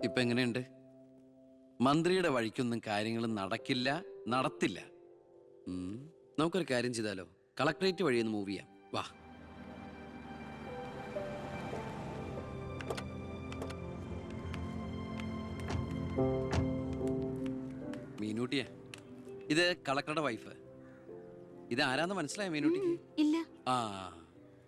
ഇപ്പൊ എങ്ങനെയുണ്ട്? മന്ത്രിയുടെ വഴിക്കൊന്നും കാര്യങ്ങൾ നടക്കില്ല, നടത്തില്ല. നമുക്കൊരു കാര്യം ചെയ്താലോ? കളക്ടറേറ്റ് വഴി ഒന്ന് മൂവ് ചെയ്യാം. വാ. മീനൂട്ടിയാ, ഇത് കളക്ടറുടെ വൈഫ്. ഇത് ആരാന്ന് മനസ്സിലായ മീനൂട്ടിക്ക്? ഇല്ല. ആ,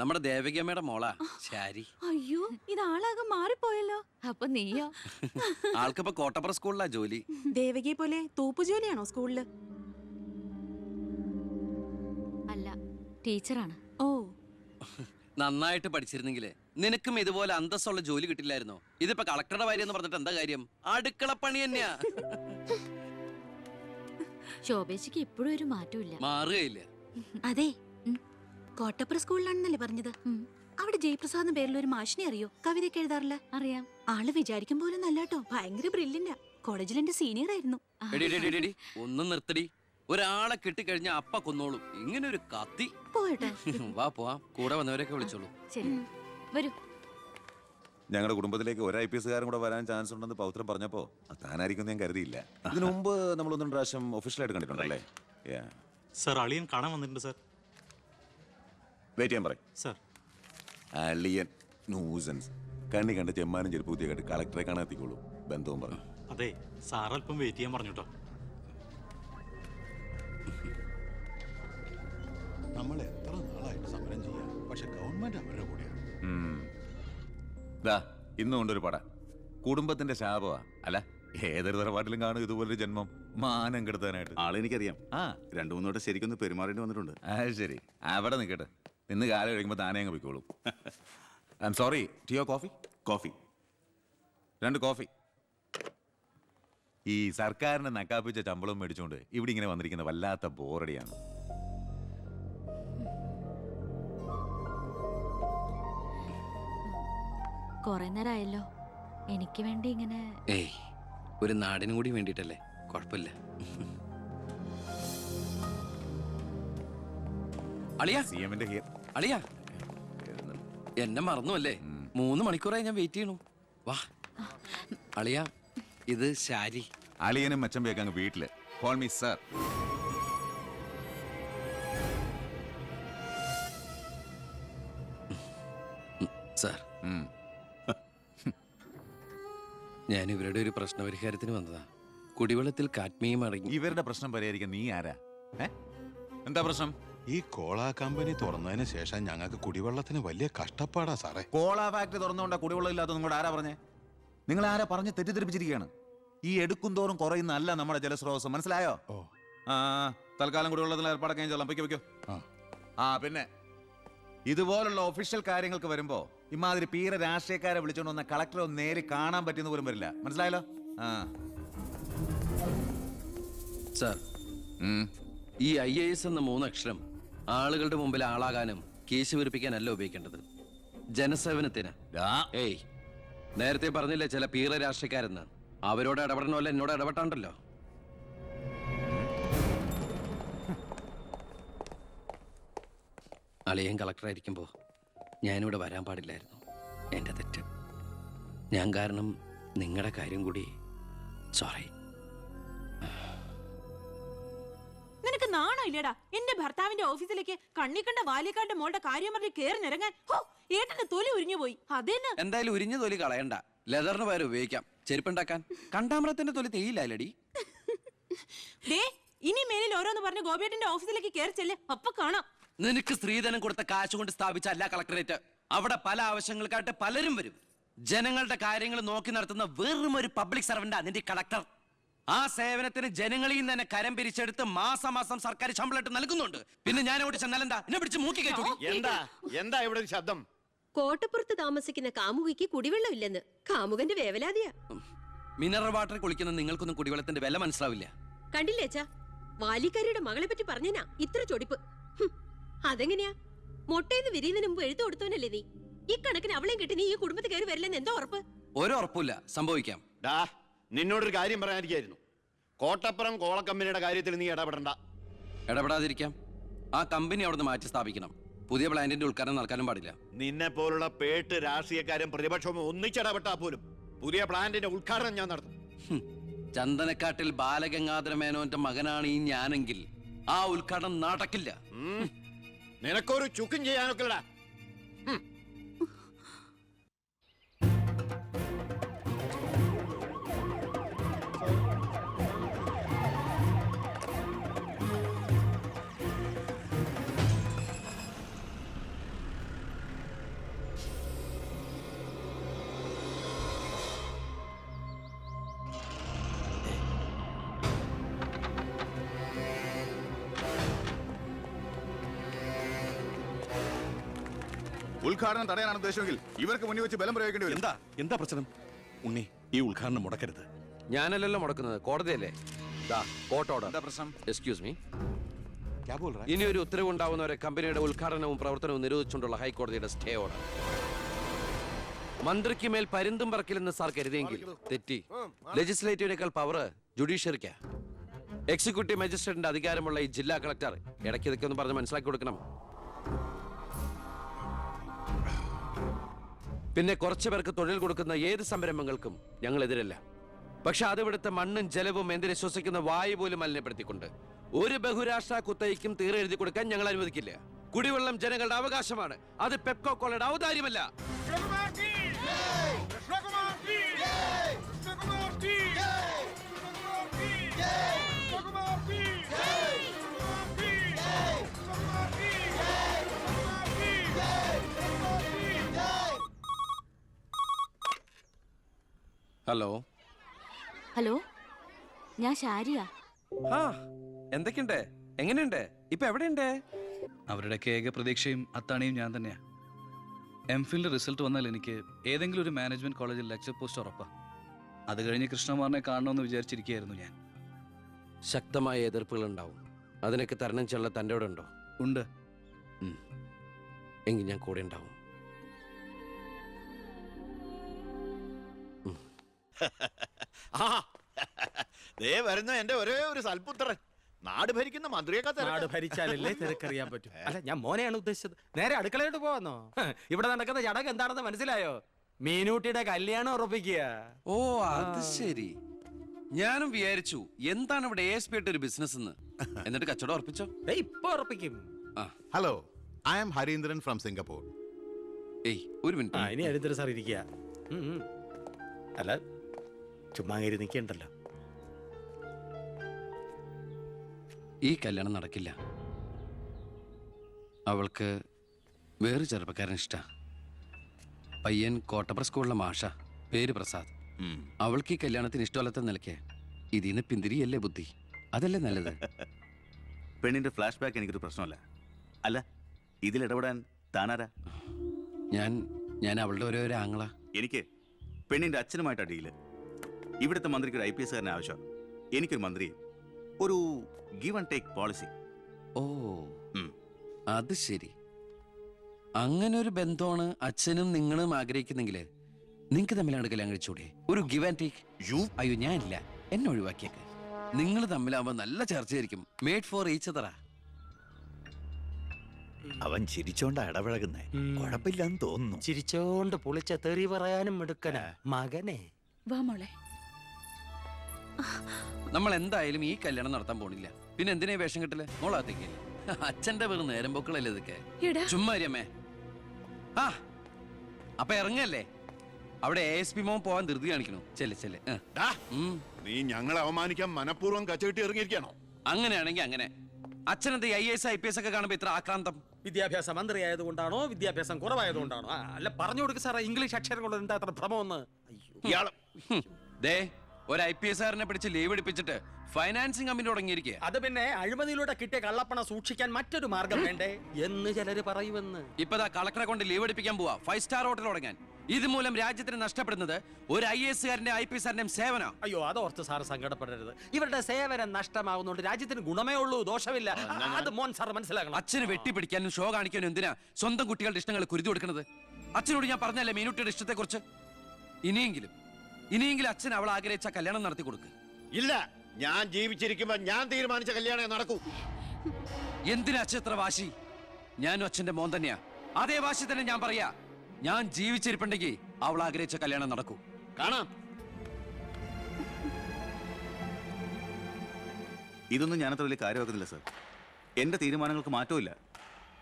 നമ്മുടെ ദേവകിയമ്മയുടെ മോളാ ശാരി. അയ്യോ, ഇത് ആളാകെ മാറിപ്പോയല്ലോ. അപ്പൊ നീയോ? ആൾക്കിപ്പോ കോട്ടപ്പുറ സ്കൂളിലാ ജോലി. ദേവകിയെ പോലെ തൂപ്പു ജോലിയാണോ സ്കൂളില്? അല്ല, ടീച്ചറാണ്. ഓ, നന്നായിട്ട് പഠിച്ചിരുന്നെങ്കിലേ നിനക്കും ഇതുപോലെ അന്തസ്സുള്ള ജോലി കിട്ടില്ലായിരുന്നോ? ഇതിപ്പോ കളക്ടറുടെ ഭാര്യ എന്ന് പറഞ്ഞിട്ട് എന്താ കാര്യം? അടുക്കളപ്പണി തന്നെയാ. ശോഭേച്ചിക്ക് ഇപ്പോഴും ഒരു മാറ്റമില്ല. മാറുകയില്ല. അതെ, കോട്ടപ്പുറ സ്കൂളിലാണെന്നല്ലേ പറഞ്ഞത്? അവിടെ ജയപ്രസാദ് പേരിൽ ഒരു മാഷിനെ അറിയോ? കവിതയൊക്കെ എഴുതാറില്ല. അറിയാം. ആള് വിചാരിക്കും പോലെ നല്ലാട്ടോ, ഭയങ്കര ബ്രില്യന്റാ. കോളേജിൽ എന്റെ സീനിയർ ആയിരുന്നു. ഒന്നും നിർത്തടി. ഒരാളെ കിട്ടിക്കഴിഞ്ഞ അപ്പ കൊന്നോളും. ഇങ്ങനെ ഒരു കത്തി. പോയട്ടെ. വാ പോവാം. കൂടെ വന്നവരൊക്കെ വിളിച്ചോളൂ. ശരി, വരൂ. ഞങ്ങളുടെ കുടുംബത്തിലേക്ക് ഒരു IPS കാരൻ കൂടെ വരാൻ ചാൻസ് ഉണ്ടെന്ന് പൗത്രം പറഞ്ഞപ്പോ താനായിരിക്കും ഞാൻ കരുതിയില്ല. ഇതിനു മുമ്പ് നമ്മൾ ഒന്നും പ്രാവശ്യം ഒഫീഷ്യലായിട്ട് കണ്ടിട്ടുണ്ടല്ലേ? സർ, അളിയൻ കാണാൻ വന്നിട്ടുണ്ട് സർ. വെയിറ്റ് ചെയ്യാൻ പറയും സർ. അളിയൻ ന്യൂസൻസ്. കണ്ണി കണ്ട് ചെമ്മാനും ചെരുപ്പൂത്തിയെ കണ്ട് കളക്ടറെ കാണാൻ എത്തിക്കോളൂ. ബന്ധവും പറഞ്ഞു. അതെ, സാർ അല്പം വെയിറ്റ് ചെയ്യാൻ പറഞ്ഞുട്ടോ. നമ്മൾ എത്ര നാളായിട്ട് സമരം ചെയ്യാം, പക്ഷെ ഗവൺമെന്റ് അവരുടെ കൂടെയാണ്. ഇന്നും കൊണ്ടൊരു പട കുടുംബത്തിന്റെ ശാപമാ. അല്ല, ഏതൊരു തറവാട്ടിലും കാണും ഇതുപോലൊരു ജന്മം. മാനം കെടുത്താനായിട്ട്. ആളെനിക്കറിയാം. 2-3 വട്ടം ശരിക്കൊന്ന് പെരുമാറേണ്ടി വന്നിട്ടുണ്ട്. ശരി, അവിടെ നിൽക്കട്ടെ. ഇന്ന് കാലം കഴിയുമ്പോൾ താനേ അങ്ങ് പോയിക്കോളൂ. I'm sorry. ടീയോ കോഫി? Coffee 2 coffee. ഈ സർക്കാരിന് നക്കാപ്പിച്ച ശമ്പളം മേടിച്ചുകൊണ്ട് ഇവിടെ ഇങ്ങനെ വന്നിരിക്കുന്ന വല്ലാത്ത ബോറടിയാണ്. കൊറേ നേരമായല്ലോ. എനിക്ക് വേണ്ടി ഇങ്ങനെ. ഏയ്, ഒരു നാടിനും കൂടി വേണ്ടിട്ടല്ലേ. കുഴപ്പമില്ല. അളിയാ, CM-ന്റെ അളിയാ, എന്നെ മറന്നു അല്ലേ? 3 മണിക്കൂറായി ഞാൻ വെയിറ്റ് ചെയ്യണു. വാ അളിയാ, ഇത് ശാരി. അളിയനും മച്ചമ്പയൊക്കെ അങ്ങ് വീട്ടില്. Call me sir. സാർ, ഞാൻ ഇവരുടെ ഒരു പ്രശ്നപരിഹാരത്തിന് വന്നതാ. കുടിവെള്ളത്തിൽ കാഡ്മിയം അടങ്ങി. ഇവരുടെ പ്രശ്നം പരിഹരിക്കാൻ നീ ആരാ? എന്താ പ്രശ്നം? ഈ കോള കമ്പനി തുറന്നതിന് ശേഷം ഞങ്ങൾക്ക് കുടിവെള്ളത്തിന് വലിയ കഷ്ടപ്പാടാ സാറേ. കോള ഫാക്ടറി തുറന്നുകൊണ്ടാ കുടിവെള്ളം ഇല്ലാത്ത നിങ്ങളോട് ആരാ പറഞ്ഞേ? നിങ്ങൾ ആരാ പറഞ്ഞ് തെറ്റിദ്ധരിപ്പിച്ചിരിക്കുകയാണ്? ഈ എടുക്കും തോറും കുറയുന്നല്ല നമ്മുടെ ജലസ്രോതസ്. മനസ്സിലായോ? തൽക്കാലം കുടിവെള്ളത്തിൽ ഏർപ്പാടൊക്കെ ചെല്ലാം. പൊയ്ക്കോ. പിന്നെ ഇതുപോലുള്ള ഒഫീഷ്യൽ കാര്യങ്ങൾക്ക് വരുമ്പോ ഇമാതിരി പീര രാഷ്ട്രീയക്കാരെ വിളിച്ചോണ്ട് വന്ന കളക്ടറെ ഒന്ന് നേരി കാണാൻ പറ്റുന്ന പോലും വരില്ല. മനസ്സിലായല്ലോ? സാർ, ഈ IAS എന്ന 3 അക്ഷരം ആളുകളുടെ മുമ്പിൽ ആളാകാനും കേസ് വീർപ്പിക്കാനല്ല ഉപയോഗിക്കേണ്ടത്. ജനസേവനത്തിന്. ഏയ്, നേരത്തെ പറഞ്ഞില്ലേ ചില പീറ രാഷ്ട്രീയക്കാരെന്ന്? അവരോട് ഇടപെടണമല്ല, എന്നോട് ഇടപെട്ടാണ്ടല്ലോ. അളിയൻ കളക്ടറായിരിക്കുമ്പോൾ ഞാനിവിടെ വരാൻ പാടില്ലായിരുന്നു. എൻ്റെ തെറ്റ്. ഞാൻ കാരണം നിങ്ങളുടെ കാര്യം കൂടി. സോറി. നിനക്ക് നാണോ ഇല്ലടാ? എന്റെ ഭർത്താവിന്റെ ഓഫീസിലേക്ക് കണ്ണിക്കണ്ട വാലിക്കാരുടെ മോളുടെ കാര്യം പറഞ്ഞ് കേറി നിരങ്ങാൻ. ഏട്ടന്റെ തൊലി ഉരിഞ്ഞു പോയി. അതെന്നെ. എന്തായാലും ഉരിഞ്ഞ തൊലി കളയണ്ട. ലെതറിന് പകരം ഉപയോഗിക്കാം. ചെരുപ്പുണ്ടാക്കാൻ. കണ്ടാമറത്തിന്റെ തൊലി തേയില്ലടി. ഇനി മേലിൽ ഓരോന്ന് പറഞ്ഞ് ഗോപിയേട്ടന്റെ ഓഫീസിലേക്ക് കേറി ചെല്ലേ. അപ്പൊ കാണാം. നിനക്ക് സ്ത്രീധനം കൊടുത്ത കാശ് കൊണ്ട് സ്ഥാപിച്ച അല്ല കളക്ടറേറ്റ്. അവിടെ പല ആവശ്യങ്ങൾക്കായിട്ട് പലരും വരും. ജനങ്ങളുടെ കാര്യങ്ങൾ നോക്കി നടത്തുന്ന വെറും ഒരു പബ്ലിക് സർവന്റാ നിന്റെ കളക്ടർ. ആ സേവനത്തിന് ജനങ്ങളിൽ നിന്ന് തന്നെ കരം പിരിച്ചെടുത്ത് മാസം സർക്കാർ ശമ്പളം നൽകുന്നുണ്ട്. പിന്നെ ഞാൻ അവിടെ ചെന്നാലെന്താ? എന്നെ പിടിച്ച് മൂക്കി കയറ്റി. എന്താ ഇവിടെ ഒരു ശബ്ദം? കോട്ടപ്പുറത്ത് താമസിക്കുന്ന കാമുകിക്ക് കുടിവെള്ളമില്ലെന്ന് കാമുകന്റെ വേവലാതിയാ. മിനറൽ വാട്ടർ കുളിക്കുന്ന നിങ്ങൾക്കൊന്നും കുടിവെള്ളത്തിന്റെ വില മനസ്സിലാവില്ല. കണ്ടില്ലേച്ചാ, വാലിക്കാരിയുടെ മകളെ പറ്റി പറഞ്ഞനാ ഇത്ര ചൊടിപ്പ്. അതെങ്ങനെയാ? മൊട്ടേന്ന് വിരിയുന്നതിന് മുമ്പ് എഴുത്തു കൊടുത്തവനല്ലേ നീ? ഈ കണക്കിന് അവളെയും കിട്ടി നീ ഈ കുടുംബത്തിൽ കയറി വരില്ലെന്ന് എന്തോ ഉറപ്പ്? ഒരു ഉറപ്പില്ല. സംഭവിക്കാം. നിന്നോടൊരു കാര്യം പറയാനിരിക്കായിരുന്നു. കോട്ടപ്പുറം കോള കമ്പനിയുടെ കാര്യത്തിൽ നീ ഇടപെടണ്ട. ഇടപെടാതിരിക്കാം. ആ കമ്പനി അവിടുന്ന് മാറ്റി സ്ഥാപിക്കണം. പുതിയ പ്ലാന്റിന്റെ ഉദ്ഘാടനം നടക്കാനും പാടില്ല. നിന്നെ പോലുള്ള പേട്ട് രാഷ്ട്രീയക്കാരും പ്രതിപക്ഷവും ഒന്നിച്ചിടപെട്ടാ പോലും പുതിയ പ്ലാന്റിന്റെ ഉദ്ഘാടനം ഞാൻ നടത്തും. ചന്ദനക്കാട്ടിൽ ബാലഗംഗാധര മേനോന്റെ മകനാണ് ഈ ഞാനെങ്കിൽ ആ ഉദ്ഘാടനം നടക്കില്ല. നിനക്കൊരു ചുക്കും ചെയ്യാനൊക്കെടാ. ഉദ്ഘാടനം തടയാനാണ് ഉദ്ദേശമെങ്കിൽ ഇവർക്ക് മുന്നിൽ വെച്ച് ബലം പ്രയോഗിക്കേണ്ടി വരും. എന്താ പ്രശ്നം? ഉണ്ണി, ഈ ഉദ്ഘാടനം മുടക്കരുത്. ഞാനല്ലല്ലോ മുടക്കുന്നത്, കോടതിയല്ലേ. എന്താ പ്രശ്നം? Excuse me. ക്യാ ബോൾ രഹാ? ഇനി ഒരു ഉത്തരവ് ഉണ്ടാവുന്നവരെ കമ്പനിയുടെ ഉദ്ഘാടനവും പ്രവർത്തനവും നിരോധിച്ചുകൊണ്ടുള്ള ഹൈക്കോടതിയുടെ സ്റ്റേ ഓർഡർ. മന്ത്രിക്ക് മേൽ പരുന്തും പറക്കില്ലെന്ന് സാർ കരുതിയെങ്കിൽ തെറ്റി. ലെജിസ്ലേറ്റീവിനേക്കാൾ പവർ ജുഡീഷ്യറിക്കാ. എക്സിക്യൂട്ടീവ് മജിസ്ട്രേറ്റിന്റെ അധികാരമുള്ള ഈ ജില്ലാ കളക്ടർ ഇടയ്ക്ക് ഇതൊക്കെ ഒന്ന് പറഞ്ഞ് മനസ്സിലാക്കി കൊടുക്കണം. പിന്നെ കുറച്ചു പേർക്ക് തൊഴിൽ കൊടുക്കുന്ന ഏത് സംരംഭങ്ങൾക്കും ഞങ്ങൾ എതിരല്ല. പക്ഷെ അത് ഇവിടുത്തെ മണ്ണും ജലവും എന്തിനെ ശ്വസിക്കുന്ന വായു പോലും മലിനപ്പെടുത്തിക്കൊണ്ട് ഒരു ബഹുരാഷ്ട്ര കുത്തയ്ക്കും തീരെ എഴുതി കൊടുക്കാൻ ഞങ്ങൾ അനുവദിക്കില്ല. കുടിവെള്ളം ജനങ്ങളുടെ അവകാശമാണ്, അത് പെപ്കോ കോളയുടെ ഔദാര്യമല്ല. ഹലോ ഹലോ, ഞാൻ ഷാരിയ. ആ എന്തൊക്കെയുണ്ട്, എങ്ങനെയുണ്ട്, ഇപ്പൊ എവിടെയുണ്ട്? അവരുടെയൊക്കെ ഏക പ്രതീക്ഷയും അത്താണിയും ഞാൻ തന്നെയാ. എംഫിലിന്റെ റിസൾട്ട് വന്നാൽ എനിക്ക് ഏതെങ്കിലും ഒരു മാനേജ്മെന്റ് കോളേജിൽ ലെക്ചർ പോസ്റ്റ് ഉറപ്പാ. അത് കഴിഞ്ഞ് കൃഷ്ണകുമാറിനെ കാണണമെന്ന് വിചാരിച്ചിരിക്കുകയായിരുന്നു ഞാൻ. ശക്തമായ എതിർപ്പുകൾ ഉണ്ടാവും, അതിനൊക്കെ തരണം ചെയ്യാനുള്ള തൻ്റെ അവിടെ ഉണ്ടോ? ഉണ്ട്. എങ്കിൽ ഞാൻ കൂടെ ഉണ്ടാവും. ആ ദേ വരുന്ന എന്റെ ഒരേ ഒരു സൽപുത്രൻ. നാട് ഭരിക്കുന്ന മന്ത്രിയൊക്കെ നാട് ഭരിച്ചാലല്ലേ തിരക്കറിയാൻ പറ്റും. അല്ല, ഞാൻ മോനെയാണ് ഉദ്ദേശിച്ചത്. നേരെ അടുക്കളയോട്ട് പോവാന്നോ? ഇവിടെ നടക്കുന്ന ചടങ്ങ് എന്താണെന്ന് മനസ്സിലായോ? മീനൂട്ടിയുടെ കല്യാണം ഉറപ്പിക്കുക. ഓ അത് ശരി. ഞാനും വിചാരിച്ചു എന്താണ് ഇവിടെ ASP ആയിട്ട് ഒരു ബിസിനസ് എന്ന്. എന്നിട്ട് കച്ചവടം ഉറപ്പിച്ചോ? ഇപ്പൊ ഉറപ്പിക്കും. Hello, I am Harindran from Singapore. ഏയ് ഒരു ആ, മിനിറ്റ്. ഇനി ഹരീന്ദ്രൻ സാർ ഇരിക്കുക. അല്ല, ചുമ്മാ കയറി നിൽക്കണ്ടല്ലോ. ഈ കല്യാണം നടക്കില്ല. അവൾക്ക് വേറെ ചെറുപ്പക്കാരൻ ഇഷ്ട. പയ്യൻ കോട്ടപ്പുറ സ്കൂളിലെ മാഷ, പേര് പ്രസാദ്. അവൾക്ക് ഈ കല്യാണത്തിന് ഇഷ്ടമല്ലാത്ത നിലയ്ക്ക് ഇതിന്ന് പിന്തിരിയല്ലേ ബുദ്ധി. അതല്ലേ നല്ലത്. പെണ്ണിന്റെ ഫ്ലാഷ് ബാക്ക് എനിക്കൊരു പ്രശ്നമല്ല. അല്ല, ഇതിൽ ഇടപെടാൻ താനാരാ? ഞാൻ അവളുടെ ഓരോ ആങ്ങള. എനിക്ക് പെണ്ണിന്റെ അച്ഛനുമായിട്ട് ഡീല്. ഇവിടുത്തെ മന്ത്രിക്ക് ഒരു IPS കാരനെ ആവശ്യം. എനിക്കൊരു മന്ത്രിയെ, ഒരു ഗീവ് ആൻഡ് ടേക്ക് പോളിസി. ഓ അത് ശരി. അങ്ങനെ ഒരു ബന്ധമാണ് അച്ഛനും നിങ്ങളും ആഗ്രഹിക്കുന്നെങ്കിൽ നിങ്ങൾക്ക് തമ്മിലാണ് കല്യാണം കഴിച്ചൂടെ? ഒരു ഗിവ് ആൻഡ് ടേക്ക്. അയ്യോ ഞാനില്ല, എന്നെ ഒഴിവാക്കിയേക്ക്. നിങ്ങൾ തമ്മിലാവുമ്പോ നല്ല ചർച്ചയായിരിക്കും. മേഡ് ഫോർ ഈച്ച് അതറാ. അവൻ ചിരിച്ചോണ്ടാ ഇടപഴകുന്നേ, കുഴപ്പമില്ലെന്ന് തോന്നുന്നു. ചിരിച്ചോണ്ട് പൊളിച്ച തെറി പറയാനും എടുക്കണ മകനെ. വാ മോളെ. നമ്മൾ എന്തായാലും ഈ കല്യാണം നടത്താൻ പോണില്ല. പിന്നെ എന്തിനാ വേഷം കെട്ടല്? മോളാത്തേക്ക് അച്ഛന്റെ വെറും നേരം പൊക്കളല്ലേ ഇതൊക്കെ. ചുമ്മാരിയമ്മേ. ആ അപ്പൊ ഇറങ്ങല്ലേ. അവിടെ ASP മോൻ പോവാൻ ധൃതി കാണിക്കണു. ചെല്ലെ. നീ ഞങ്ങളെ അവമാനിക്കാൻ മനഃപൂർവ്വം കച്ചകെട്ടി ഇറങ്ങിയിരിക്കണോ? അങ്ങനെയാണെങ്കിൽ അങ്ങനെ. അച്ഛനെന്ത് IAS IPS ഒക്കെ കാണുമ്പോ ഇത്ര ആക്രാന്തം? വിദ്യാഭ്യാസ മന്ത്രി ആയതുകൊണ്ടാണോ വിദ്യാഭ്യാസം കുറവായതുകൊണ്ടാണോ? അല്ല, പറഞ്ഞു കൊടുക്ക സാറേ, ഇംഗ്ലീഷ് അക്ഷരം കൊണ്ട് എന്താ അത്ര ഭ്രമമെന്ന്. ദേ ഒരു IPS കാരനെ പിടിച്ച് ലീവ് എടുപ്പിച്ചിട്ട് ഫൈനാൻസിങ് കമ്പനി തുടങ്ങിയിരിക്കുക. അത് പിന്നെ അഴിമതിയിലൂടെ കിട്ടിയ കള്ളപ്പണം സൂക്ഷിക്കാൻ മറ്റൊരു മാർഗം വേണ്ടേ എന്ന് ചിലര് പറയുമെന്ന്. ഇപ്പതാ കളക്ടറെ കൊണ്ട് ലീവ് എടുപ്പിക്കാൻ പോവാ 5-സ്റ്റാർ ഹോട്ടൽ തുടങ്ങാൻ. ഇതുമൂലം രാജ്യത്തിന് നഷ്ടപ്പെടുന്നത് ഒരു IAS കാരന്റെ IPS കാരന്റെയും സേവന. അയ്യോ, അതോർത്ത് സാറ് സങ്കടപ്പെടരുത്. ഇവരുടെ സേവനം നഷ്ടമാകുന്നതുകൊണ്ട് രാജ്യത്തിന് ഗുണമേ ഉള്ളൂ, ദോഷമില്ല. അത് മോൻ സാർ മനസ്സിലാക്കണം. അച്ഛന് വെട്ടിപ്പിടിക്കാനും ഷോ കാണിക്കാനും എന്തിനാ സ്വന്തം കുട്ടികളുടെ ഇഷ്ടങ്ങൾ കുരുതി കൊടുക്കുന്നത്? അച്ഛനോട് ഞാൻ പറഞ്ഞല്ലേ മീനുട്ടിയുടെ ഇഷ്ടത്തെ കുറിച്ച്. ഇനിയെങ്കിലും അച്ഛൻ അവൾ ആഗ്രഹിച്ച കല്യാണം നടത്തി കൊടുക്ക്. ഇല്ല, ഞാൻ ജീവിച്ചിരിക്കുമ്പോ ഞാൻ തീരുമാനിച്ച കല്യാണം നടക്കൂ. എന്തിനാ അച്ഛൻ എത്ര വാശി? ഞാനും അച്ഛന്റെ മോൻ തന്നെയാ. അതേ വാശി തന്നെ ഞാൻ പറയാ. ഞാൻ ജീവിച്ചിരിപ്പുണ്ടെങ്കിൽ അവൾ ആഗ്രഹിച്ച കല്യാണം നടക്കൂ. കാണാം. ഇതൊന്നും ഞാനത്ര വലിയ കാര്യമാക്കുന്നില്ല സർ. എൻ്റെ തീരുമാനങ്ങൾക്ക് മാറ്റമില്ല.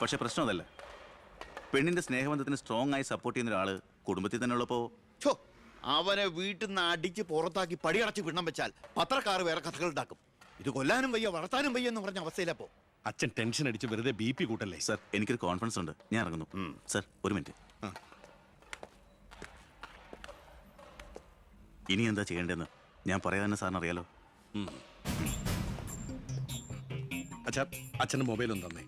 പക്ഷെ പ്രശ്നം അതല്ല. പെണ്ണിൻ്റെ സ്നേഹബന്ധത്തിന് സ്ട്രോങ് ആയി സപ്പോർട്ട് ചെയ്യുന്ന ഒരാൾ കുടുംബത്തിൽ തന്നെ ഉള്ളപ്പോൾ ഛോ, അവനെ വീട്ടിൽ നിന്ന് അടിച്ച് പുറത്താക്കി പടിയടച്ച് പിണ്ണം വെച്ചാൽ പത്രക്കാർ വേറെ കഥകൾ ഉണ്ടാക്കും. ഇത് കൊല്ലാനും വയ്യ വളർത്താനും വയ്യ എന്ന് പറഞ്ഞ അവസ്ഥയിലപ്പോ. അച്ഛൻ ടെൻഷൻ അടിച്ച് വെറുതെ BP കൂട്ടല്ലേ. സർ, എനിക്കൊരു കോൺഫിഡൻസ് ഉണ്ട്. ഞാൻ ഇറങ്ങുന്നു. സർ, ഒരു മിനിറ്റ്. ഇനി എന്താ ചെയ്യേണ്ടതെന്ന് ഞാൻ പറയാൻ തന്നെ സാറിന് അറിയാലോ. അച്ഛാ, അച്ഛൻ്റെ മൊബൈലൊന്നും തന്നേ.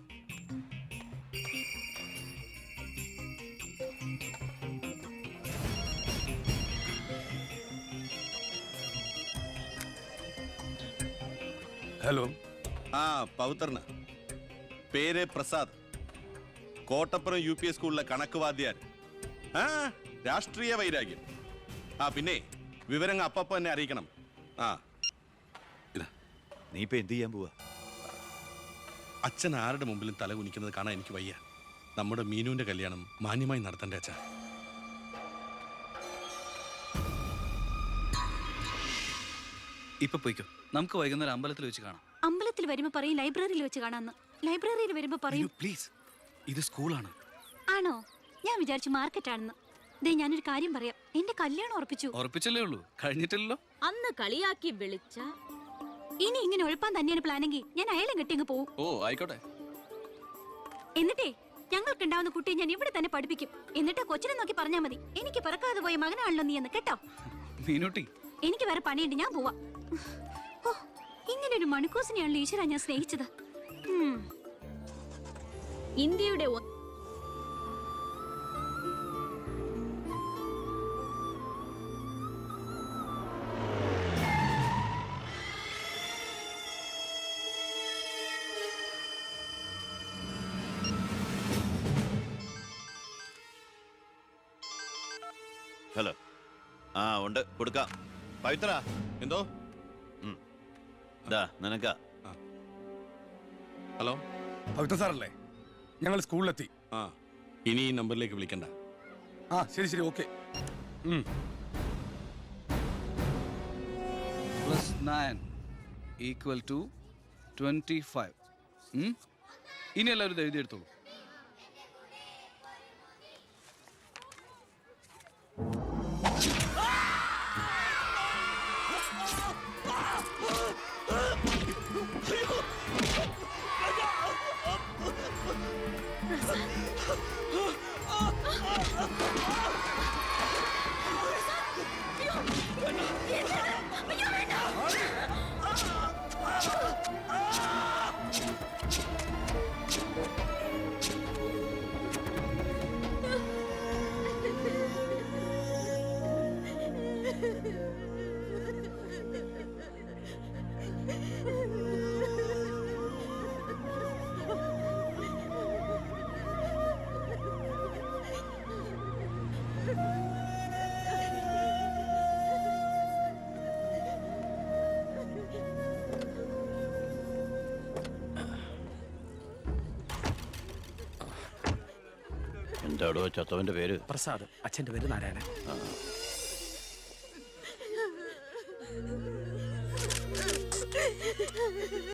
ഹലോ. ആ, പവിത്രന്. പേര് പ്രസാദ്. കോട്ടപ്പുറം UP സ്കൂളിലെ കണക്ക് വാദ്യാർ. ആ, രാഷ്ട്രീയ വൈരാഗ്യം. ആ, പിന്നെ വിവരങ്ങൾ അപ്പപ്പോ എന്നെ അറിയിക്കണം. ആ, നീ ഇപ്പൊ എന്ത് ചെയ്യാൻ പോവാ? അച്ഛൻ ആരുടെ മുമ്പിലും തല കുനിക്കുന്നത് കാണാൻ എനിക്ക് വയ്യ. നമ്മുടെ മീനുവിന്റെ കല്യാണം മാന്യമായി നടത്തണ്ടേ അച്ഛാ? ഇപ്പൊ പോയിക്കോ. നമുക്ക് വൈകുന്നേരം അമ്പലത്തിൽ വെച്ച് കാണാം. അമ്പലത്തിൽ വരുമ്പോ പറയും ലൈബ്രറിയിൽ വെച്ച് കാണാന്ന്. ലൈബ്രറിയിൽ വരുമ്പോ പറയും പ്ലീസ്, ഇത് സ്കൂളാണ്. ആണോ? ഞാൻ വിചാരിച്ചു മാർക്കറ്റ് ആണെന്ന്. ദേ, ഞാനൊരു കാര്യം പറയാം. എന്റെ കല്യാണം ഉറപ്പിച്ചു. ഉറപ്പിച്ചല്ലേ ഉള്ളൂ, കഴിഞ്ഞിട്ടില്ലല്ലോ. അന്ന് കളിയാക്കി വിളിച്ച ഇനി ഇങ്ങനെ ഒഴിപ്പാൻ തന്നെയാണ് പ്ലാനെങ്കിൽ ഞാൻ അയാളെ കെട്ടി അങ്ങ് പോവും. ഓ, ആയിക്കോട്ടെ. എന്നിട്ടേ ഞങ്ങൾക്ക് ഉണ്ടാവുന്ന കുട്ടിയെ ഞാൻ ഇവിടെ തന്നെ പഠിപ്പിക്കും. എന്നിട്ട് കൊച്ചിനെ നോക്കി പറഞ്ഞാൽ മതി, എനിക്ക് പിറക്കാതെ പോയ മകനാണല്ലോ നീ എന്ന്. കേട്ടോ മീനൂട്ടി? എനിക്ക് വേറെ പണിയുണ്ട്, ഞാൻ പോവാ. ഓ, ഇങ്ങനെ ഒരു മണിക്കൂസിനെയാണല്ലോ ഈശ്വര ഞാൻ സ്നേഹിച്ചത്. ഇന്ത്യയുടെ ഹലോ. ആ, ഉണ്ട്, കൊടുക്കാം. പവിത്ര, എന്തോ? നിനക്കാ. ഹലോ, പവിത്ര സാറല്ലേ? ഞങ്ങൾ സ്കൂളിലെത്തി. ആ, ഇനി ഈ നമ്പറിലേക്ക് വിളിക്കണ്ട. ആ, ശരി ശരി, ഓക്കെ. +9 = 25. ഇനി എല്ലാവരും ഇത് എഴുതിയെടുത്തോളൂ. എന്താടോ ചത്തവന്റെ പേര്? പ്രസാദ്. അച്ഛന്റെ പേര് നാരായണൻ.